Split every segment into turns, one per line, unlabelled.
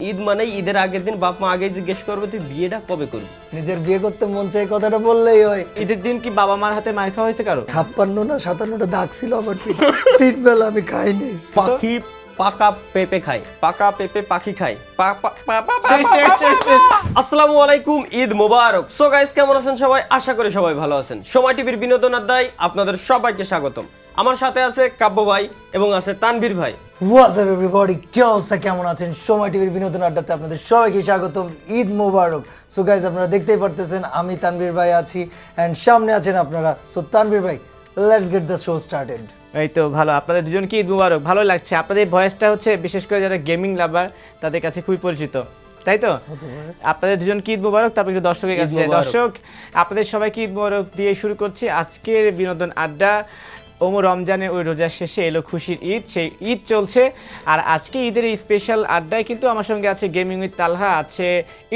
ঈদ মানে ঈদের আগের দিন বাপ মা আগে জিজ্ঞেস করবে তুই বিয়েটা কবে করবি।
নিজের বিয়ে করতে মন চাই কথাটা বললেই হয়।
ঈদের দিন কি বাবা মার হাতে মার খাওয়া হয়েছে কারো?
56 না 57টা দাগ ছিল আমার পিঠে, 3 বেলা আমি খাইনি।
পাখি পাকা পেঁপে খায়, পাকা পেঁপে পাখি খায়। আসসালামু আলাইকুম, ঈদ মোবারক। সো গাইস, কেমন আছেন সবাই? আশা করি সবাই ভালো আছেন। সময় টিভির বিনোদন আড্ডায় আপনাদের সবাইকে স্বাগতম। আমার সাথে আছে কাব্য ভাই এবং আছে তানভীর ভাই।
হোয়াটস আপ এভরিবডি, কি অবস্থা, কেমন আছেন? সময় টিভির বিনোদন আড্ডাতে আপনাদের সবাইকে স্বাগতম। ঈদ মোবারক। সো গাইস, আপনারা দেখতেই পারতেছেন আমি তানভীর ভাই আছি এন্ড সামনে আছেন আপনারা। সো তানভীর ভাই, let's get the show started.
এই তো ভালো, আপনাদের দুজনকে ঈদ মুবারক। ভালো লাগছে, আপনাদের ভয়েসটা হচ্ছে বিশেষ করে যারা গেমিং লাভার তাদের কাছে খুবই পরিচিত, তাই তো? আপনাদের দুজনকে ঈদ মুবারক। তারপর একটু দর্শকের কাছে দর্শক, আপনাদের সবাইকে ঈদ মুবারক দিয়ে শুরু করছি আজকের বিনোদন আড্ডা। রমজানে ওই রোজার শেষে এলো খুশির ঈদ, সেই ঈদ চলছে। আর আজকে ঈদের এই স্পেশাল আড্ডায় কিন্তু আমার সঙ্গে আছে গেমিং উইথ তালহা, আছে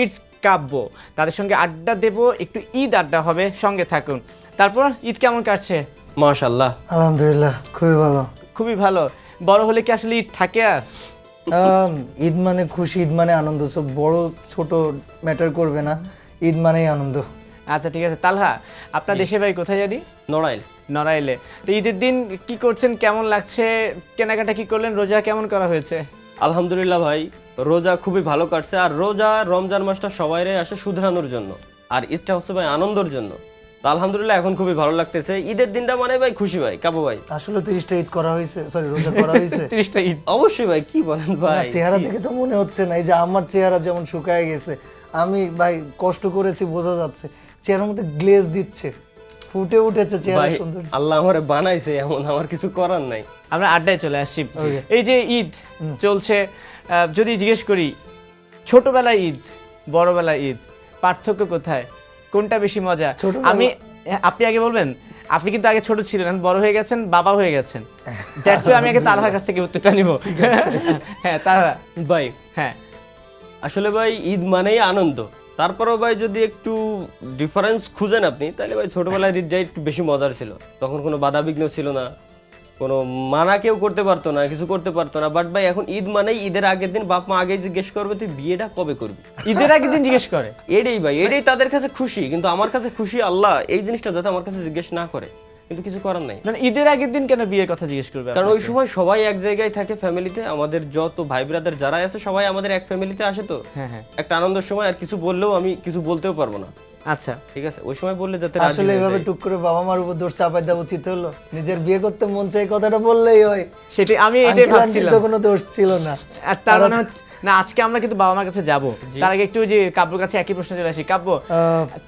ইটস কাব্য। তাদের সঙ্গে আড্ডা দেব, একটু ঈদ আড্ডা হবে, সঙ্গে থাকুন। তারপর ঈদ কেমন কাটছে?
মাশাআল্লাহ,
আলহামদুলিল্লাহ, খুবই ভালো।
খুবই ভালো। বড় হলে কি আসলে ঈদ থাকে আর?
ঈদ মানে খুশি, ঈদ মানে আনন্দ। সব বড় ছোট ম্যাটার করবে না, ঈদ মানেই আনন্দ।
আচ্ছা ঠিক আছে। তালহা, আপনার দেশের বাড়ি কোথায় জানি?
নড়াইল।
নড়াইলে। তো ঈদের দিন কি করছেন, কেমন লাগছে? কেনাকাটা কি করলেন? রোজা কেমন করা হয়েছে?
আলহামদুলিল্লাহ ভাই, রোজা খুবই ভালো কাটছে। আর রোজা রমজান মাসটা সবাইরে আসে শুধরানোর জন্য, আর ঈদটা হচ্ছে ভাই আনন্দের জন্য। তো আলহামদুলিল্লাহ এখন খুবই ভালো লাগতেছে। ঈদের দিনটা মানে ভাই খুশি ভাই। কাবু ভাই,
আসলে 30টা ঈদ করা হয়েছে, সরি রোজা করা হয়েছে।
30টা ঈদ?
অবশ্যই ভাই, কি বলেন ভাই?
চেহারা দেখে তো মনে হচ্ছে না। এই যে আমার চেহারা যেমন শুকায় গেছে, আমি ভাই কষ্ট করেছি, বোঝা যাচ্ছে। চেহারার মধ্যে গ্লেজ দিচ্ছে, ফুটে উঠেছে চেহারা সুন্দর।
আল্লাহ আমারে বানাইছে এমন, আমার কিছু করার নাই।
আমরা আড্ডায় চলে আসছি। এই যে ঈদ চলছে, যদি জিজ্ঞেস করি ছোটবেলায় ঈদ, বড়বেলায় ঈদ, পার্থক্য কোথায়? কোনটা বেশি মজা? আপনি আগে বলবেন। আপনি কিন্তু আগে ছোট ছিলেন, এখন বড় হয়ে গেছেন, বাবা হয়ে গেছেন। দ্যাটস ওয়াই আমি আগে তালহার কাছ থেকে উত্তরটা নিব। হ্যাঁ তালহা
ভাই,
হ্যাঁ
আসলে ভাই ঈদ মানেই আনন্দ। তারপরেও ভাই যদি একটু ডিফারেন্স খুঁজেন আপনি, তাহলে ভাই ছোটবেলায় ঈদটা একটু বেশি মজার ছিল। তখন কোনো বাধাবিঘ্ন ছিল না, কোনো মানা কেউ করতে পারতো না, কিছু করতে পারতো না। বাট ভাই এখন ঈদ মানেই ঈদের আগের দিন বাপ মা আগেই জিজ্ঞেস করবে তুই বিয়েটা কবে করবি।
ঈদের আগের দিন জিজ্ঞেস করে?
এটাই ভাই, এটাই তাদের কাছে খুশি। কিন্তু আমার কাছে খুশি আল্লাহ এই জিনিসটা যাতে আমার কাছে জিজ্ঞেস না করে, কিন্তু কিছু করার নাই।
মানে ঈদের আগের দিন কেন বিয়ের কথা জিজ্ঞেস করবে?
কারণ ওই সময় সবাই এক জায়গায় থাকে ফ্যামিলিতে। আমাদের যত ভাই ব্রাদার যারা আছে সবাই আমাদের এক ফ্যামিলিতে আসে। তো
হ্যাঁ হ্যাঁ,
একটা আনন্দের সময়, আর কিছু বললেও আমি কিছু বলতেও পারবো না।
আচ্ছা
ঠিক আছে, ওই সময় বললে যাতে
আসলে এভাবে টুক করে বাবা মার উপর দোষ চাপাই দেওয়া উচিত হলো? নিজের বিয়ে করতে মন চাই কথাটা বললেই হয়।
সেটাই আমি এটাই ভাবছিলাম।
তো কোনো দোষ ছিল না।
আর তার মানে না, আজকে আমরা কিন্তু বাবা মার কাছে যাব। তার আগে একটু যে কাব্যর কাছে একই প্রশ্ন চলে আসি। কাব্য,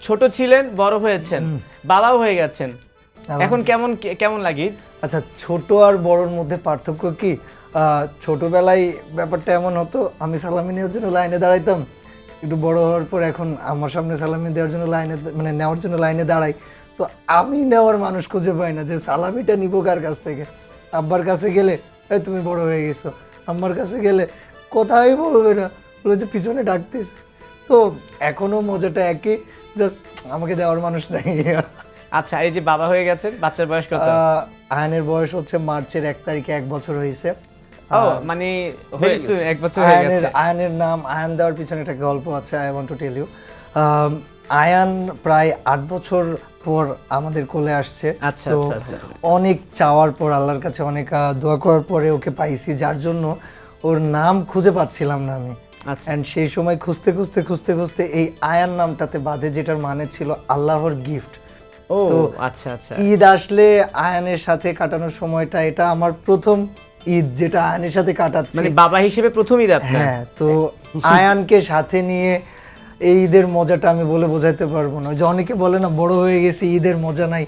ছোট ছিলেন, বড় হয়েছেন, বাবাও হয়ে গেছেন, এখন কেমন কেমন লাগে?
আচ্ছা, ছোট আর বড়র মধ্যে পার্থক্য কি? ছোটবেলায় ব্যাপারটা এমন হতো, আমি সালামি নেওয়ার জন্য লাইনে দাঁড়াইতাম। একটু বড় হওয়ার পর এখন আমার সামনে সালামি দেওয়ার জন্য লাইনে, মানে নেওয়ার জন্য লাইনে দাঁড়াই। তো আমি নেওয়ার মানুষ খুঁজে পাই না যে সালামিটা নিব কার কাছ থেকে। আব্বার কাছে গেলে এই তুমি বড় হয়ে গেছো, আম্মার কাছে গেলে কোথায় বলবে না, বলে যে পিছনে ডাকতিস। তো এখনো মজাটা একই, জাস্ট আমাকে দেওয়ার মানুষ নাই।
আচ্ছা, এই যে বাবা হয়ে গেছেন, বাচ্চার বয়স কত?
আয়নের বয়স হচ্ছে মার্চের 1 তারিখে 1 বছর হয়েছে।
ও মানে very soon 1 বছর হয়ে গেছে।
আয়নের নাম আয়ান দেওয়ার পিছনে একটা গল্প আছে, I want to tell you. Ayaan প্রায় 8 বছর পর আমাদের কোলে আসছে।
আচ্ছা
তো
আচ্ছা,
অনেক চাওয়ার পর, আল্লাহর কাছে অনেক দোয়া করার পরে ওকে পাইছি, যার জন্য ওর নাম খুঁজে পাচ্ছিলাম না আমি। এন্ড সেই সময় খুঁজতে খুঁজতে খুঁজতে খুঁজতে এই আয়ান নামটাতে বাদে, যেটার মানে ছিল আল্লাহর গিফট।
ও
তো
আচ্ছা আচ্ছা,
ঈদ আসলে আয়ানের সাথে কাটানোর সময়টা, এটা আমার প্রথম ঈদ যেটা আয়ানের সাথে কাটাচ্ছি,
মানে বাবা হিসেবে প্রথম ঈদ আপনার?
হ্যাঁ। তো আয়ানকে সাথে নিয়ে এই ঈদের মজাটা আমি বলে বোঝাতে পারবো না। যে অনেকে বলে না বড় হয়ে গেছি ঈদের মজা নাই,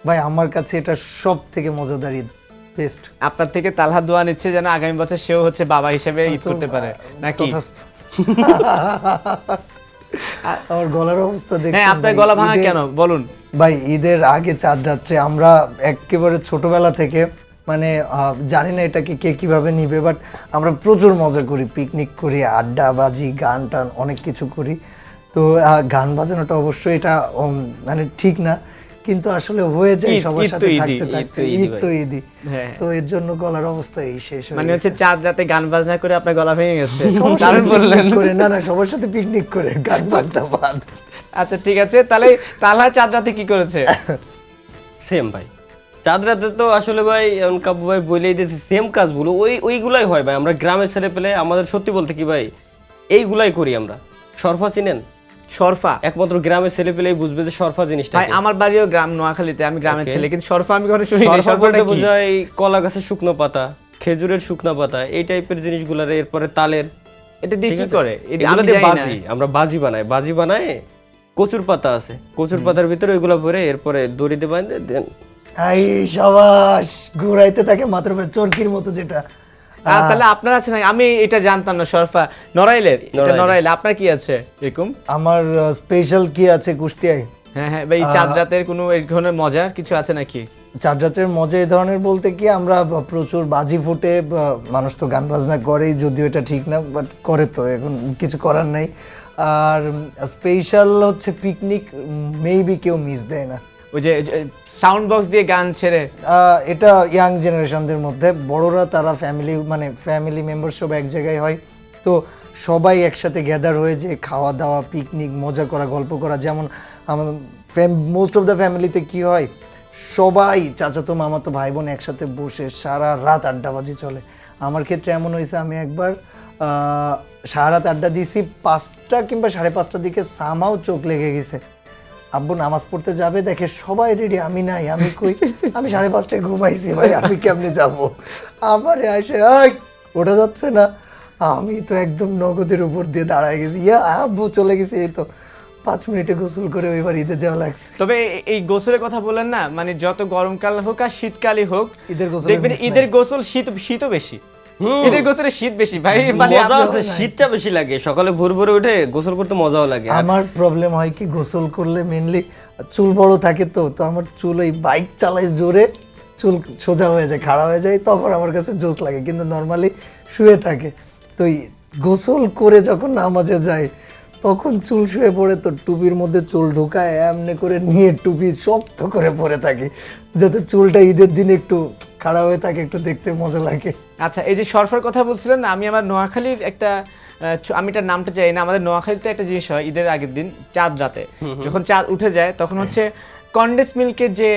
ভাই আমার কাছে এটা সব থেকে মজাদার ঈদ, বেস্ট।
আপনার থেকে তালহা দোয়া নিচ্ছে যেন আগামী বছর সেও হচ্ছে বাবা হিসেবে ঈদ করতে পারে, নাকি?
আমার গলার অবস্থা দেখে,
হ্যাঁ আপনার গলা ভাঙা কেন বলুন
ভাই। ঈদের আগে 4 রাত্রে আমরা একেবারে ছোটবেলা থেকে, মানে জানি না এটাকে কে কিভাবে নিবে, বাট আমরা প্রচুর মজা করি, পিকনিক করি, আড্ডা বাজি, গান টান অনেক কিছু করি। তো গান বাজানোটা অবশ্যই এটা মানে ঠিক না, কিন্তু আসলে হয়ে যায়
ঈদ-
সবার
ঈদ তো
সাথে
ঈদই,
থাকতে
ঈদ
থাকতে
তো ঈদই
ঈদ তো ঈদই
হ্যাঁ
তো এর জন্য গলার অবস্থা এই শেষ হয়ে
মানে
গেছে।
হচ্ছে চাঁদ রাতে গান বাজনা করে আপনার গলা ভেঙে গেছে
সবার সাথে
দারুণ বললেন
picnic করে, না না সবার সাথে পিকনিক করে গান বাজনা বাদ।
আচ্ছা ঠিক আছে, তাহলে তালহা চাঁদ রাতে কি করেছে?
সেম ভাই, চাঁদ রাতে তো আসলে ভাই এখন কাব্য ভাই বলেই দিয়েছে সেম কাজগুলো ওইগুলাই হয় ভাই। আমরা গ্রামের ছেলে পেলে আমাদের সত্যি বলতে কি ভাই এইগুলাই করি আমরা। সরফা চিনেন?
সরফা?
একমাত্র গ্রামের ছেলে পেলেই বুঝবে যে সরফা জিনিসটা
ভাই
কি।
আমার বাড়িও গ্রাম নোয়াখালীতে, আমি গ্রামের
Okay.
ছেলে, কিন্তু সরফা আমি কখনো শুনিনি।
সরফা
সরফাটা
বলতে
কি?
বোঝায় কলা গাছের শুকনো পাতা, খেজুরের শুকনো পাতা, এই টাইপের জিনিসগুলো। এরপরে তালের,
এটা দিয়ে
ঠিক
কি
আছে?
করে? এটা
এগুলো
আমি
দিয়ে
জানি না।
বাজি, আমরা বাজি বানাই কচুর পাতা আছে, কচুর পাতার ভিতরে ওইগুলো ভরে এরপরে দড়িতে বাঁধে দেন।
এই সাবাস, ঘুরাইতে থাকে মাথার উপরে চরকির মতো যেটা।
তাহলে আপনার আছে না? আমি এটা জানতাম না। সরফা নড়াইলের, এটা নড়াইলে। আপনার কি আছে এরকম?
আমার স্পেশাল কি আছে কুষ্টিয়ায়?
হ্যাঁ হ্যাঁ ভাই, চাঁদ রাতের কোনো এই ধরনের মজা কিছু আছে নাকি?
চাঁদ রাতের মজা এই ধরনের বলতে কি, আমরা প্রচুর বাজি ফুটে, মানুষ তো গান বাজনা করেই, যদিও এটা ঠিক না বাট করে, তো এখন কিছু করার নাই। আর স্পেশাল হচ্ছে পিকনিক, মেবি কেউ মিস দেয় না।
ওই যে সাউন্ড বক্স দিয়ে গান ছেড়ে,
এটা ইয়াং জেনারেশনদের মধ্যে, বড়রা তারা ফ্যামিলি মেম্বার সব এক জায়গায় হয়, তো সবাই একসাথে গ্যাদার হয়ে যে খাওয়া দাওয়া, পিকনিক, মজা করা, গল্প করা। যেমন আমাদের মোস্ট অফ দ্য ফ্যামিলিতে কি হয়, সবাই চাচাতো মামাতো ভাই বোন একসাথে বসে সারা রাত আড্ডাবাজি চলে। আমার ক্ষেত্রে এমন হয়েছে, আমি একবার সারা রাত আড্ডা দিয়েছি, 5টা কিংবা 5:30টার দিকে সামাও চোখ লেগে গেছে। আব্বু নামাজ পড়তে যাবে, দেখে সবাই রেডি, আমি নাই, আমি কই, আমি 5:30টায় ঘুমাইছি ভাই, আমি কেমনে যাব? আমারে আসে ওঠা যাচ্ছে না, আমি তো একদম নগদের উপর দিয়ে দাঁড়ায় গেছি, আব্বু চলে গেছি, এই তো 5 মিনিটে গোসল করে ওইবার ঈদে যাওয়া লাগছে।
তবে এই গোসলের কথা বলেন না, মানে যত গরমকাল হোক আর শীতকালই হোক,
ঈদের গোসল
দেখবেন ঈদের গোসল শীতও বেশি। ঈদের গোসলে শীত বেশি ভাই, মানে
মজা আছে, শীতটা বেশি লাগে, সকালে ভোর ভোরে উঠে গোসল করতে মজাও লাগে।
আমার প্রবলেম হয় কি, গোসল করলে মেনলি চুল বড় থাকে, তো আমার চুল ওই বাইক চালাই জোরে চুল সোজা হয়ে যায়, খাড়া হয়ে যায়, তখন আমার কাছে জোস লাগে, কিন্তু নর্মালি শুয়ে থাকে। তো এই গোসল করে যখন নামাজে যায়, তখন চুল শুয়ে পড়ে, তো টুপির মধ্যে চুল ঢুকায় এমনি করে নিয়ে টুপি শক্ত করে পরে থাকি, যাতে চুলটা ঈদের দিন একটু খাড়া হয়ে থাকে, একটু দেখতে মজা লাগে।
আচ্ছা, এই যে সরফার কথা বলছিলেন না, আমি আমার নোয়াখালীর একটা আমি এটার নামটা চাই না, আমাদের নোয়াখালীতে একটা জিনিস হয় ঈদের আগের দিন চাঁদ রাতে, যখন চাঁদ উঠে যায় তখন হচ্ছে কনডেন্স মিল্কের যে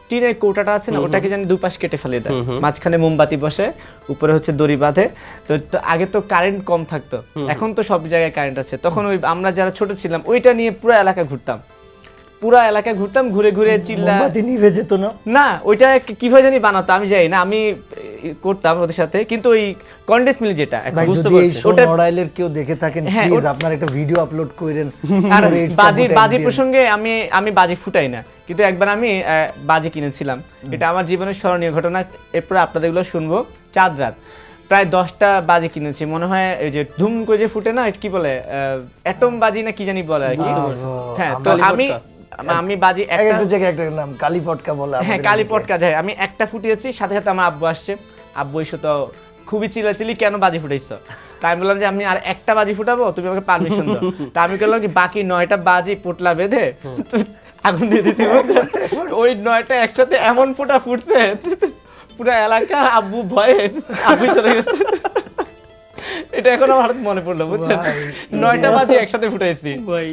টিনের কৌটাটা আছে না, ওটাকে যেন দুপাশ কেটে ফেলে দেয়, মাঝখানে মোমবাতি বসে, উপরে হচ্ছে দড়ি বাঁধে। তো আগে তো কারেন্ট কম থাকতো, এখন তো সব জায়গায় কারেন্ট আছে। তখন ওই আমরা যারা ছোট ছিলাম ওইটা নিয়ে পুরো এলাকা ঘুরতাম, ঘুরে ঘুরে চিল্লা।
মোমবাতি নিভে যেত না?
না, ওইটা কিভাবে জানি বানাতো আমি জানি না, আমি করতাম ওদের সাথে। কিন্তু ওই কনডেন্স মিল্ক যেটা এখন
ভাই,
বুঝতে
যদি এই
পারছি,
শো
ওটা
নড়াইলের কেউ দেখে থাকেন,
হ্যাঁ,
প্লিজ আপনার একটা ভিডিও আপলোড করেন।
আর
পরে it's the good
বাজি
idea।
প্রসঙ্গে আমি বাজি ফুটাই না, কিন্তু একবার আমি বাজি কিনেছিলাম, এটা আমার জীবনের স্মরণীয় ঘটনা। এরপরে আপনাদেরগুলো শুনবো। চাঁদ রাত প্রায় 10টা বাজি কিনেছি, মনে হয় ওই যে ধুম করে যে ফুটে না, কি বলে অ্যাটম বাজি না কি জানি বলে আর কি। হ্যাঁ, তো আমি বাজি
একটা জায়গায় একটা নাম কালী পটকা বলে।
হ্যাঁ, কালী পটকা যায়, আমি একটা ফুটিয়েছি, সাথে সাথে আমার আব্বু আসছে, আব্বু এসে তো খুবই চিল্লাচিল্লি, কেন বাজি ফুটাইছো? তাই আমি বললাম যে আমি আর একটা বাজি ফুটাবো, তুমি আমাকে পারমিশন দাও। তা আমি করলাম কি, বাকি 9টা বাজি পোটলা বেঁধে আগুন দিয়ে দিতে, ওই 9টা একসাথে এমন ফুটছে পুরো এলাকা, আব্বু ভয়ে আগুন চলে গেছে। এটা এখন আমার মনে পড়লো, বুঝছেন? 9টা বাজি একসাথে ফুটাইছি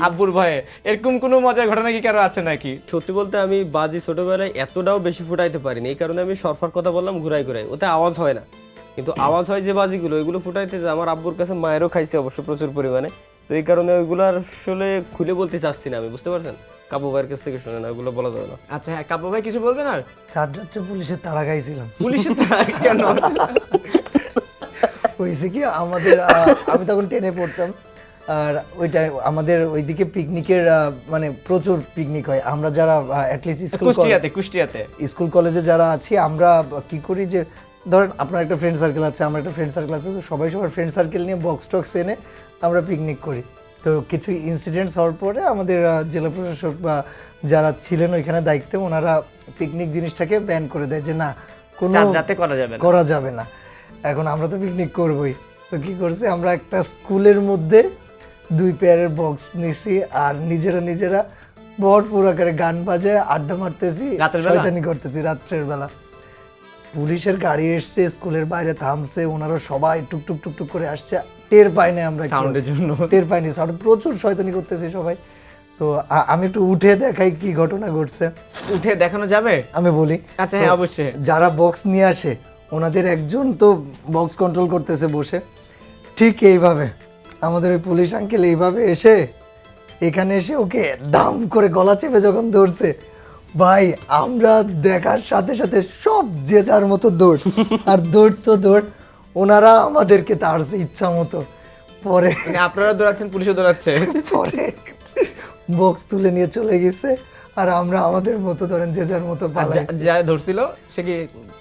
আব্বুর ভয়ে। এরকম কোনো মজার ঘটনা কি কারো আছে নাকি?
সত্যি বলতে আমি বাজি ছোটবেলায় এতটাও বেশি ফুটাইতে পারিনি, এই কারণে আমি সরফার কথা বললাম ঘুরাই, ওতে আওয়াজ হয় না, কিন্তু আওয়াজ হয় যে বাজিগুলো, ওইগুলো ফুটাইতে আমার আব্বুর কাছে মায়েরও খাইছে অবশ্য প্রচুর পরিমাণে। তো এই কারণে ওইগুলো আসলে খুলে বলতে চাচ্ছি না আমি, বুঝতে পারছেন? কাবু ভাইয়ের কাছ থেকে শুনে না, ওইগুলো বলা যাবে না।
আচ্ছা হ্যাঁ, কাব্য ভাই কিছু বলবেন? আর
চাঁদ রাত্রে পুলিশের তাড়া খাইছিলাম।
পুলিশের কেন?
হয়েছে কি, আমাদের আমি তখন 10-এ পড়তাম, আর ওইটা আমাদের ওইদিকে পিকনিকের মানে প্রচুর পিকনিক হয়। আমরা যারা অ্যাটলিস্ট
কুষ্টিয়াতে
স্কুল কলেজে যারা আছি, আমরা কি করি যে, ধরেন আপনার একটা ফ্রেন্ড সার্কেল আছে, আমার একটা ফ্রেন্ড সার্কেল আছে, তো সবাই সবার ফ্রেন্ড সার্কেল নিয়ে বক্স টক্স এনে আমরা পিকনিক করি। তো কিছু ইনসিডেন্টস হওয়ার পরে আমাদের জেলা প্রশাসক বা যারা ছিলেন ওইখানে দায়িত্বে, ওনারা পিকনিক জিনিসটাকে ব্যান করে দেয়, যে না, কোনো
রাতে
করা যাবে না। এখন আমরা তো পিকনিক করবই, তো কি করছি, আমরা একটা স্কুলের মধ্যে 2 পেয়ারের বক্স নিছি, আর নিজেরা ভরপুর আকারে গান বাজে, আড্ডা মারতেছি,
রাতের বেলা?
শয়তানি করতেছি রাত্রের বেলা। পুলিশের গাড়ি এসছে, স্কুলের বাইরে থামছে, ওনারা সবাই টুকটুক টুকটুক করে আসছে, টের পাই না আমরা কেউ।
সাউন্ডের জন্য
টের পাইনি, সাউন্ড প্রচুর শয়তানি করতেছি সবাই। তো আমি একটু উঠে দেখাই কি ঘটনা ঘটছে,
উঠে দেখানো যাবে?
আমি বলি।
আচ্ছা হ্যাঁ অবশ্যই।
যারা বক্স নিয়ে আসে ওনাদের একজন তো বক্স কন্ট্রোল করতেছে বসে, ঠিক এইভাবে আমাদের ওই পুলিশ আঙ্কেল এইভাবে এসে এখানে এসে ওকে দাম করে গলা চেপে যখন ধরছে, ভাই আমরা দেখার সাথে সাথে সব যে যার মতো দৌড়, আর দৌড় তো দৌড়, ওনারা আমাদেরকে তাড়ছে ইচ্ছা মতো। পরে
মানে আপনারা দৌড়াচ্ছেন, পুলিশও দৌড়াচ্ছে?
পরে বক্স তুলে নিয়ে চলে গেছে, আর আমরা আমাদের মতো ধরেন যে যার মতো পালাইছি।
যা ধরছিল সে কি?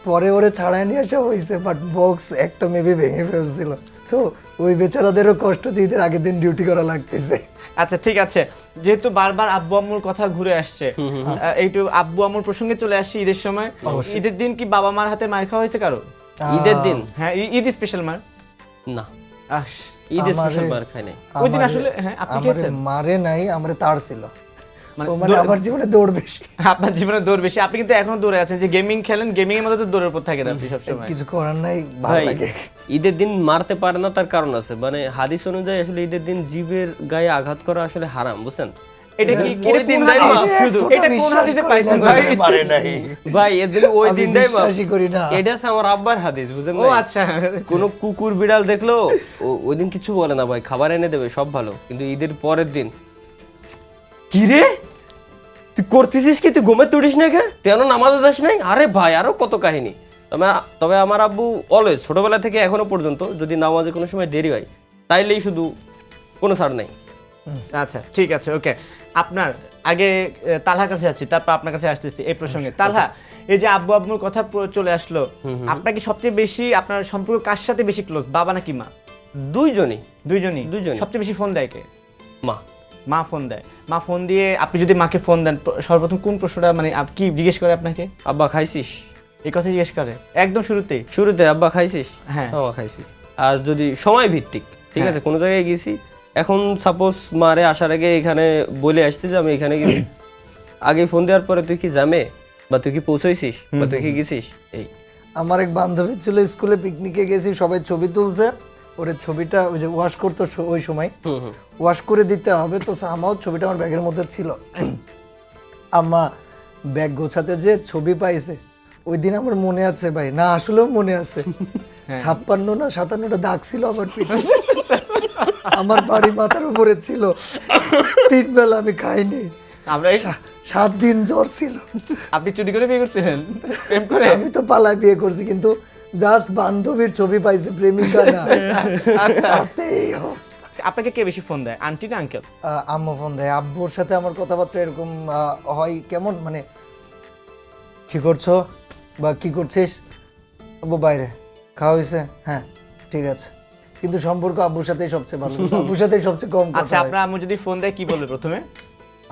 পরে ওরে ছাড়াই নিয়ে আসা হয়েছে, বাট বক্স একটা মেবি ভেঙে ফেলছিল। সো ওই বেচারাদেরও কষ্ট যে ঈদের আগের দিন ডিউটি করা লাগতেছে।
আচ্ছা ঠিক আছে, যেহেতু বারবার আব্বু আম্মুর কথা ঘুরে আসছে, একটু আব্বু আম্মুর প্রসঙ্গে চলে আসছি। ঈদের সময়, ঈদের দিন কি বাবা মার হাতে মার খাওয়া হয়েছে কারো?
ঈদের দিন?
হ্যাঁ, ঈদ স্পেশাল মার?
না,
আস
ঈদের স্পেশাল বার খাই নাই।
ওই দিন আসলে হ্যাঁ আপনি খেয়েছেন?
মারে নাই, আমারে তার ছিল,
মানে
ও মানে আমার জীবনে দৌড় বেশি।
আপনার জীবনে দৌড় বেশি, আপনি কিন্তু এখনো দৌড়ে আছেন। যে গেমিং খেলেন, গেমিং এর মধ্যে তো দৌড়ের উপর থাকেন আপনি সবসময়।
কিছু করার নাই, ভালো
ভাই
লাগে।
ঈদের দিন মারতে পারে না, তার কারণ আছে। মানে হাদিস অনুযায়ী আসলে ঈদের দিন জীবের গায়ে আঘাত করা আসলে হারাম, বুঝছেন?
এটা কি
ওই দিনটাই মাফ শুধু।
এটা কোন হাদিসে পাইছেন
ভাই
ভাই?
মারে নাই,
ভাই এদের ওই
আমি
দিনটাই মাফ।
বিশ্বাসই করি না।
এটা আছে আমার আব্বার হাদিস, বুঝেন?
ও আচ্ছা,
কোন কুকুর বিড়াল দেখলো ওই দিন কিছু বলে না ভাই, খাবার এনে দেবে, সব ভালো। কিন্তু ঈদের পরের দিন কি রে তুই করতেছিস কি, তুই ঘুমে তুলিস না কে, তুই এখনো নামাজে যাস নাই? আরে ভাই আরো কত কাহিনী। তবে আমার আব্বু অলওয়েজ ছোটবেলা থেকে এখনো পর্যন্ত যদি নামাজে কোনো সময় দেরি হয় তাইলেই শুধু কোনো ছাড় নাই।
আচ্ছা ঠিক আছে, ওকে। আপনার আগে তালহার কাছে যাচ্ছি, তারপর আপনার কাছে আসতেছি এই প্রসঙ্গে। তালহা, এই যে আব্বু আব্বুর কথা চলে আসলো, আপনার কি সবচেয়ে বেশি আপনার সম্পর্ক কার সাথে বেশি ক্লোজ, বাবা নাকি মা?
দুইজনই।
দুইজনই?
দুইজনই।
সবচেয়ে বেশি ফোন দেয় কে?
মা।
মা ফোন দেয়। মা ফোন দিয়ে আপনি যদি মাকে ফোন দেন, সর্বপ্রথম কোন প্রশ্নটা মানে কি জিজ্ঞেস করে আপনাকে?
আব্বা খাইছিস?
এই কথা জিজ্ঞেস করে একদম শুরুতেই?
শুরুতে আব্বা খাইছিস?
হ্যাঁ।
আব্বা খাইছি। আর যদি সময় ভিত্তিক, ঠিক আছে, কোনো জায়গায় গেছি, এখন সাপোজ মারে আসার আগে এখানে বলে আসছি যে আমি এখানে গেছি, আগে ফোন দেওয়ার পরে তুই কি জামে, বা তুই কি পৌঁছাইছিস, বা তুই কি গেছিস, এই।
আমার এক বান্ধবী ছিল, স্কুলে পিকনিকে গেছি, সবাই ছবি তুলছে, ওর ছবিটা ওই যে ওয়াশ করতো ওই সময়, ওয়াশ করে দিতে হবে, তো আমাও ছবিটা আমার ব্যাগের মধ্যে ছিল। আম্মা ব্যাগ গোছাতে যে ছবি পাইছে, ওই দিন আমার মনে আছে ভাই, না আসলেও মনে আছে, 56 না 57টা দাগ ছিল আমার পিঠে। আমার বাড়ি মাথার উপরে ছিল, 3 বেলা আমি খাইনি,
আমরা
7 দিন জ্বর ছিল।
আপনি চুরি করে বিয়ে করছিলেন, প্রেম করে?
আমি তো পালায় বিয়ে করছি, কিন্তু জাস্ট বান্ধবীর ছবি পাইছি, প্রেমিকা না। তাতে এই অবস্থা।
আপনাকে কে বেশি ফোন দেয়, আন্টি না আঙ্কেল?
আম্মু ফোন দেয়। আব্বুর সাথে আমার কথাবার্তা এরকম হয় কেমন, মানে কি করছো বা কি করছিস, আব্বু বাইরে, খাওয়া হয়েছে, হ্যাঁ ঠিক আছে। কিন্তু সম্পর্ক আব্বুর সাথেই সবচেয়ে ভালো, আব্বুর সাথেই সবচেয়ে কম কথা
আচ্ছা,
হয়।
আপনার আম্মু যদি ফোন দেয় কি বলবে প্রথমে?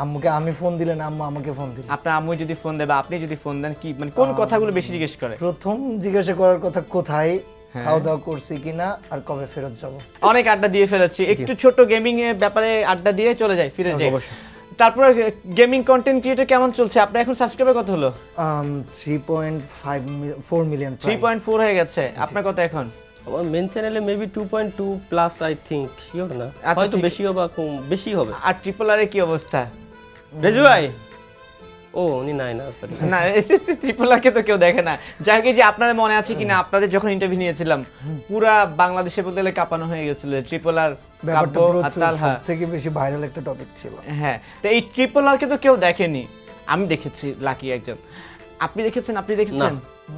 আম্মুকে আমি ফোন দিলে না, আম্মু আমাকে ফোন দিলে।
আপনার আম্মু যদি ফোন দেয় বা আপনি যদি ফোন দেন, কি মানে কোন কথাগুলো বেশি জিজ্ঞেস করে?
প্রথম জিজ্ঞাসা করার কথা কোথায়, খাওয়া দাওয়া করছি কিনা, আর কবে ফেরত যাব।
অনেক আড্ডা দিয়ে ফেলেছি, একটু ছোট গেমিং এর ব্যাপারে আড্ডা দিয়ে চলে যাই, ফিরে যাই। তারপর গেমিং কন্টেন্ট ক্রিয়েটর কেমন চলছে? আপনার এখন সাবস্ক্রাইবার কত হলো?
3.4 মিলিয়ন।
3.4 হয়ে গেছে। আপনার কত এখন?
আমার মেন চ্যানেলে maybe 2.2 plus, I think, sure না,
আচ্ছা,
হয়তো
ঠিক।
বেশিও বা কম, বেশি হবে।
আর ট্রিপল আর এর কি অবস্থা?
রেজু ভাই, ও উনি নাই না, সরি।
না, ট্রিপল আর কে তো কেউ দেখে না। যাই হোক, যে আপনার মনে আছে কিনা, আপনাদের যখন ইন্টারভিউ নিয়েছিলাম, পুরা বাংলাদেশে বলতে গেলে কাঁপানো হয়ে গেছিল ট্রিপল আর,
ব্যাপারটা
কাব্য আর
প্রচুর,
তালহা।
সবথেকে বেশি ভাইরাল একটা টপিক ছিল।
হ্যাঁ, তো এই ট্রিপল আর কে তো কেউ দেখেনি, আমি দেখেছি, লাকি একজন। আপনি দেখেছেন? আপনি দেখেছেন?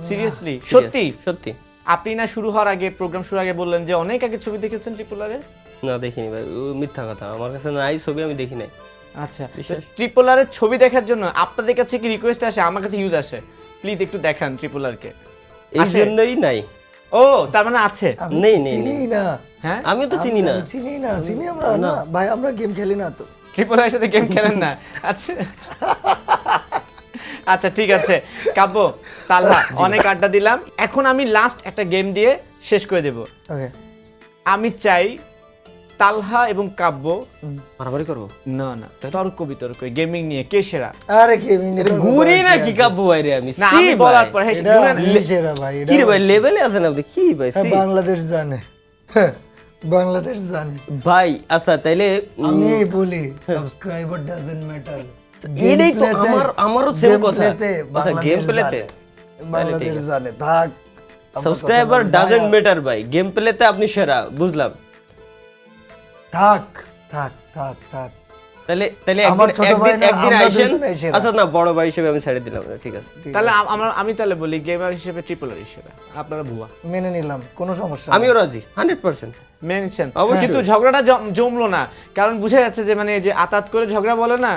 সিরিয়াসলি? সত্যি
সত্যি।
আপনি না শুরু হওয়ার আগে, প্রোগ্রাম শুরুর আগে বললেন যে অনেক আগে ছবি দেখেছেন ট্রিপল আরে?
না দেখিনি ভাই, ও মিথ্যা কথা, আমার কাছে নাই ছবি, আমি দেখি নাই।
আচ্ছা, ট্রিপল আর এর ছবি দেখার জন্য আপনাদের কাছে কি রিকোয়েস্ট আসে? আমার কাছে ইউজ আসে, প্লিজ একটু দেখান ট্রিপল আর কে।
এই জন্যই নাই।
ও, তার মানে আছে?
আমি
নেই, নেই,
চিনি
নেই।
না,
হ্যাঁ,
আমি তো চিনি না।
চিনি আমরা না ভাই, আমরা গেম খেলি না তো।
ট্রিপল আর সাথে গেম খেলেন না? আচ্ছা আচ্ছা ঠিক আছে। কাব্য, তালহা, অনেক আড্ডা দিলাম, এখন আমি লাস্ট একটা গেম দিয়ে শেষ করে দেব।
ওকে,
আমি চাই তালহা এবং কাব্য
মারামারি করবো?
না না তর্ক বিতর্ক গেমিং নিয়ে কে সেরা?
আরে গেমিং এর
ঘুরি না কি কাব্য ভাই রে আমি?
না
সি
আমি
ভাই।
বলার পর হ্যাঁ
এটা সেরা ভাই, এটা
কি রে ভাই লেভেলে আছেন আপনি? কি ভাই
হ্যাঁ,
সি?
বাংলাদেশ জানে, হ্যাঁ, বাংলাদেশ জানে।
ভাই আচ্ছা তাইলে
আমি বলি সাবস্ক্রাইবার ডাজন্ট ম্যাটার,
এটাই তো আমারও সেম কথা। আচ্ছা গেম প্লেতে
বাংলাদেশ জানে, থাক।
সাবস্ক্রাইবার ডাজন্ট ম্যাটার ভাই, গেম প্লেতে আপনি সেরা, বুঝলাম।
থাক থাক থাক থাক।
তাহলে
আমার ছোট ভাই না,
একদিন
আমরা
আইসেন।
দুজনেই সেরা।
আচ্ছা না, বড় ভাই হিসেবে আমি ছেড়ে দিলাম, ঠিক আছে।
তাহলে আমি তাহলে বলি গেমার হিসেবে ট্রিপল আর সেরা, আপনারা ভুয়া।
মেনে নিলাম, কোনো সমস্যা
আমিও রাজি 100%।
মেনে নিচ্ছেন?
অবশ্যই।
কিন্তু ঝগড়াটা জমলো না, কারণ বুঝে যাচ্ছে যে মানে যে আতাত করে ঝগড়া বলে না,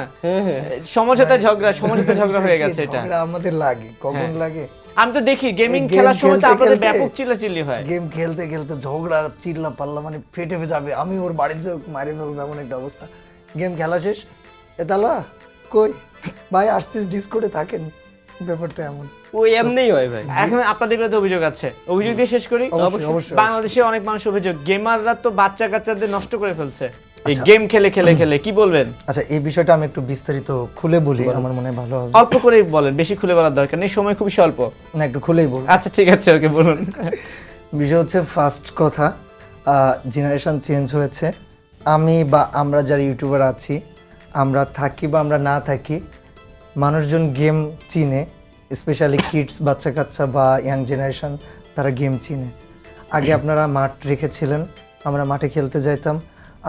সমঝোতা ঝগড়া হয়ে গেছে এটা।
ঝগড়া আমাদের লাগে, কখন লাগে?
আমি তো দেখি গেমিং
game
খেলার সময় তো
খেলতে
আপনাদের
খেলতে-
ব্যাপক চিল্লাচিল্লি হয়।
গেম খেলতে খেলতে ঝগড়া চিল্লা পাল্লা, মানে ফেটে যাবে, আমি ওর বাড়িতে যে মারে ফেলবো এমন একটা অবস্থা। গেম খেলা শেষ, এ তালা কই ভাই, আসতেস ডিসকর্ডে থাকেন, ব্যাপারটা এমন।
ওই এমনিই হয় ভাই।
এখন আপনাদের বিরুদ্ধে অভিযোগ আছে, অভিযোগ দিয়ে শেষ করি।
অবশ্যই, অবশ্যই।
বাংলাদেশে অনেক মানুষ অভিযোগ গেমাররা তো বাচ্চা কাচ্চাদের নষ্ট করে ফেলছে এই গেম খেলে কি বলবেন?
আচ্ছা, এই বিষয়টা আমি একটু বিস্তারিত খুলে বলি, আমার মনে হয় ভালো হবে।
অল্প করেই বলেন, বেশি খুলে বলার দরকার নেই, সময় খুবই স্বল্প।
না, একটু খুলেই বল।
আচ্ছা ঠিক আছে, ওকে বলুন।
বিষয় হচ্ছে, ফার্স্ট কথা, জেনারেশন চেঞ্জ হয়েছে। আমি বা আমরা যারা ইউটিউবার আছি, আমরা থাকি বা আমরা না থাকি, মানুষজন গেম চিনে, স্পেশালি কিডস, বাচ্চা কাচ্চা বা ইয়াং জেনারেশন, তারা গেম চিনে। আগে আপনারা মাঠ রেখেছিলেন, আমরা মাঠে খেলতে যাইতাম,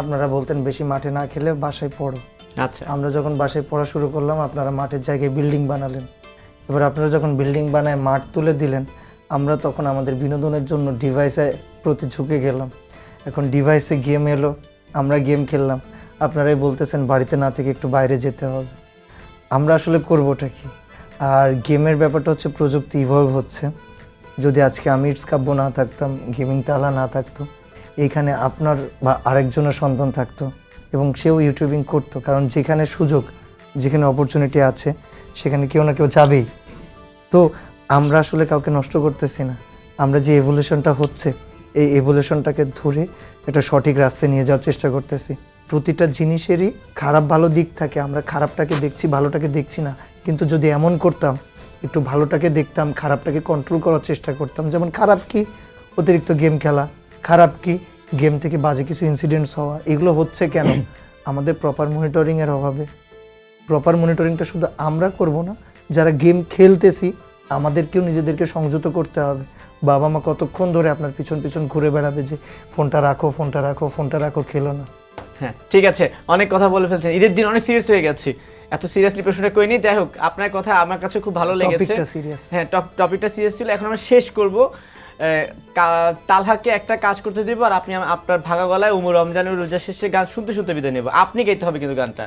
আপনারা বলতেন বেশি মাঠে না খেলে বাসায় পড়ো।
আচ্ছা
আমরা যখন বাসায় পড়া শুরু করলাম, আপনারা মাঠের জায়গায় বিল্ডিং বানালেন। এবার আপনারা যখন বিল্ডিং বানায় মাঠ তুলে দিলেন, আমরা তখন আমাদের বিনোদনের জন্য ডিভাইসে প্রতি ঝুঁকে গেলাম। এখন ডিভাইসে গেম এলো, আমরা গেম খেললাম, আপনারাই বলতেছেন বাড়িতে না থেকে একটু বাইরে যেতে হবে। আমরা আসলে করবোটা কি? আর গেমের ব্যাপারটা হচ্ছে, প্রযুক্তি ইভলভ হচ্ছে। যদি আজকে আমি ইটস কাব্য না থাকতাম, গেমিং তালা না থাকতো, এইখানে আপনার বা আরেকজনের সন্তান থাকতো এবং সেও ইউটিউবিং করতো। কারণ যেখানে সুযোগ, যেখানে অপরচুনিটি আছে, সেখানে কেউ না কেউ যাবেই। তো আমরা আসলে কাউকে নষ্ট করতেছি না, আমরা যে এভলিউশনটা হচ্ছে, এই এভলিউশনটাকে ধরে একটা সঠিক রাস্তায় নিয়ে যাওয়ার চেষ্টা করতেছি। প্রতিটা জিনিসেরই খারাপ ভালো দিক থাকে, আমরা খারাপটাকে দেখছি, ভালোটাকে দেখছি না। কিন্তু যদি এমন করতাম, একটু ভালোটাকে দেখতাম, খারাপটাকে কন্ট্রোল করার চেষ্টা করতাম। যেমন খারাপ কি? অতিরিক্ত গেম খেলা। খারাপ কি? গেম থেকে বাজে কিছু ইনসিডেন্টস হওয়া। এগুলো হচ্ছে কেন? আমাদের প্রপার মনিটরিংয়ের অভাবে। প্রপার মনিটরিংটা শুধু আমরা করব না, যারা গেম খেলতেছি আমাদেরকেও নিজেদেরকে সংযত করতে হবে। বাবা মা কতক্ষণ ধরে আপনার পিছন পিছন ঘুরে বেড়াবে যে ফোনটা রাখো, ফোনটা রাখো, ফোনটা রাখো, খেলো না।
হ্যাঁ ঠিক আছে, অনেক কথা বলে ফেলছেন, ঈদের দিন অনেক সিরিয়াস হয়ে গেছি, এত সিরিয়াসলি প্রশ্নটা করিনি। যাই হোক, আপনার কথা আমার কাছে খুব ভালো লেগেছে।
টপিকটা সিরিয়াস।
হ্যাঁ টপিকটা সিরিয়াস ছিল। এখন আমরা শেষ করব। তালহাকে একটা কাজ করতে দিব, আর আপনি আপনার ভাঙা গলায় উমর রমজানের রোজা শেষে গান শুনতে শুনতে বিদায় নেব। আপনি গাইতে হবে কিন্তু গানটা,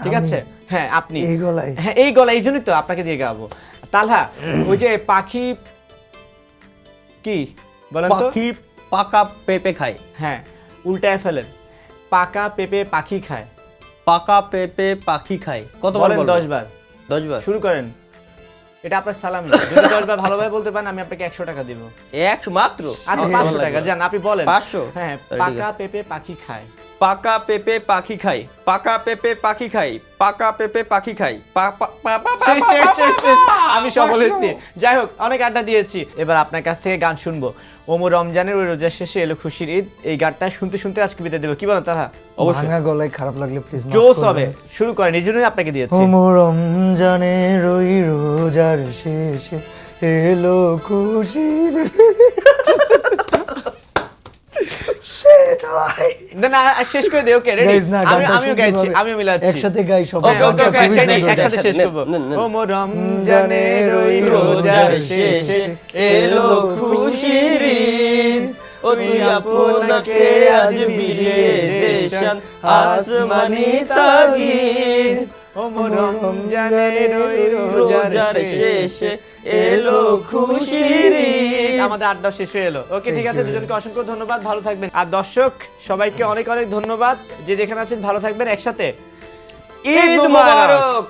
ঠিক আছে? হ্যাঁ আপনি
এই গলায়?
হ্যাঁ এই গলায়, এই জন্যই তো আপনাকে দিয়ে গাবো। তালহা, ওই যে পাখি কি বলেন তো?
পাখি পাকা পেঁপে খায়।
হ্যাঁ উল্টায় ফেলেন, পাকা পেঁপে পাখি খায়।
পাকা পেঁপে পাখি খায়, কতবার
বলেন?
বলবো?
10 বার।
10 বার।
শুরু করেন। এটা আপনার সালামি, যদি 10 বার ভালোভাবে বলতে পারেন আমি আপনাকে 100 টাকা দিব।
1 মাত্র?
আচ্ছা 500 টাকা যান, আপনি বলেন।
500?
হ্যাঁ,
তাহলে ঠিক
পাকা
আছে।
পেঁপে পাখি খায়।
পাকা পেঁপে পাখি খায়, পাকা পেঁপে পাখি খায়, পাকা পেঁপে পাখি খায়।
শেষ, শেষ, শেষ, শেষ। আমি সফল হয়েছি। যাই হোক, অনেক আড্ডা দিয়েছি, এবার আপনার কাছ থেকে গান শুনবো। ওমর রমজানের ওই রোজা শেষে এলো খুশির ঈদ, এই গানটা শুনতে শুনতে আজকে বিদায় দেবো, কি বলেন তাহা?
ভাঙা গলায় খারাপ লাগলে প্লিজ
জোস হবে, শুরু করেন, এই জন্যই আপনাকে দিয়েছি।
ওমর রমজানের ওই রোজার শেষে এলো খুশির সেটাই।
না না, শেষ করে দিই, ওকে রেডি?
Guys, না, গানটা
আমিও
শুনতে
গাইছি,
হবে।
আমিও মিলাচ্ছি।
একসাথে গাই সবাই।
হ্যাঁ,
ওকে, ওকে,
খুবই
একসাথে,
সুন্দর।
একসাথে শেষ করবো।
নেন, নেন।
ওমর রমজানের ওই রোজার শেষে এলো খুশির ঈদ, ও তুই আপনাকে আজ বিলিয়ে দেশান আসমানি তাগিদ। ওমর রমজানের ওই রোজার শেষে এলো খুশির ঈদ। আমাদের আড্ডা শেষ হয়ে এলো। ওকে ঠিক আছে, দুজনকে অসংখ্য ধন্যবাদ, ভালো থাকবেন। আর দর্শক সবাইকে অনেক অনেক ধন্যবাদ, যে যেখানে আছেন ভালো থাকবেন। একসাথে
ঈদ মোবারক।